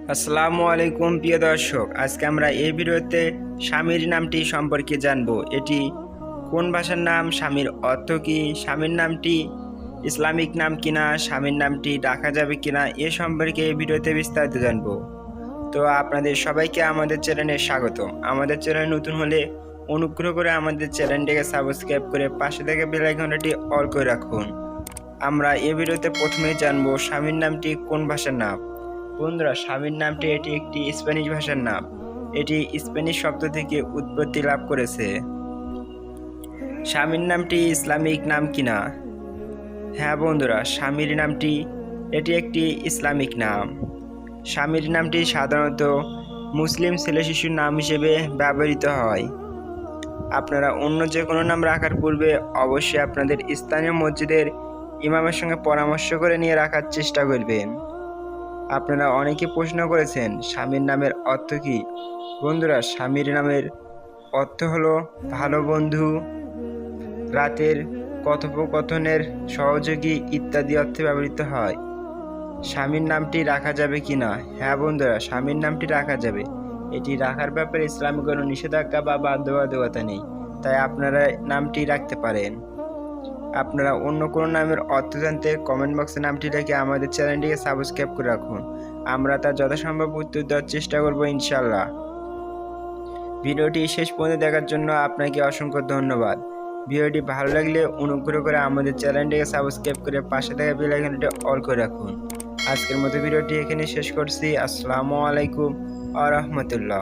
আসসালামু আলাইকুম প্রিয় দর্শক, আজকে আমরা এই ভিডিওতে স্বামীর নামটি সম্পর্কে জানব। এটি কোন ভাষার নাম, স্বামীর অর্থ কী, স্বামীর নামটি ইসলামিক নাম কিনা, স্বামীর নামটি রাখা যাবে কিনা এ সম্পর্কে এই ভিডিওতে বিস্তারিত জানব। তো আপনাদের সবাইকে আমাদের চ্যানেলে স্বাগত। আমাদের চ্যানেল নতুন হলে অনুগ্রহ করে আমাদের চ্যানেলটিকে সাবস্ক্রাইব করে পাশে থেকে বেল আইকনটি অল করে রাখুন। আমরা এই ভিডিওতে প্রথমেই জানব স্বামীর নামটি কোন ভাষার নাম। বন্ধুরা, স্বামীর নামটি এটি একটি স্প্যানিশ ভাষার নাম। এটি স্প্যানিশ শব্দ থেকে উৎপত্তি লাভ করেছে। স্বামীর নামটি ইসলামিক নাম কিনা? হ্যাঁ বন্ধুরা, স্বামীর নামটি এটি একটি ইসলামিক নাম। স্বামীর নামটি সাধারণত মুসলিম ছেলে শিশুর নাম হিসেবে ব্যবহৃত হয়। আপনারা অন্য যে কোনো নাম রাখার পূর্বে অবশ্যই আপনাদের স্থানীয় মসজিদের ইমামের সঙ্গে পরামর্শ করে নিয়ে রাখার চেষ্টা করবেন। আপনারা অনেকে প্রশ্ন করেছেন স্বামীর নামের অর্থ কী। বন্ধুরা, স্বামীর নামের অর্থ হলো ভালো বন্ধু, রাতের কথোপকথনের সহযোগী ইত্যাদি অর্থে ব্যবহৃত হয়। স্বামীর নামটি রাখা যাবে কি না? হ্যাঁ বন্ধুরা, স্বামীর নামটি রাখা যাবে। এটি রাখার ব্যাপারে ইসলামে কোনো নিষেধাজ্ঞা বা বাধ্যবাধকতা নেই, তাই আপনারা নামটি রাখতে পারেন। আপনারা অন্য কোনো নামের অর্থ জানতে কমেন্ট বক্সে নামটি রেখে আমাদের চ্যানেলটিকে সাবস্ক্রাইব করে রাখুন। আমরা তার যথাসম্ভব উত্তর দেওয়ার চেষ্টা করব ইনশাল্লাহ। ভিডিওটি শেষ পর্যন্ত দেখার জন্য আপনাকে অসংখ্য ধন্যবাদ। ভিডিওটি ভালো লাগলে অনুগ্রহ করে আমাদের চ্যানেলটিকে সাবস্ক্রাইব করে পাশে থাকা বেল আইকনটি অল করে রাখুন। আজকের মতো ভিডিওটি এখানে শেষ করছি। আসসালামু আলাইকুম ওয়া রাহমাতুল্লাহ।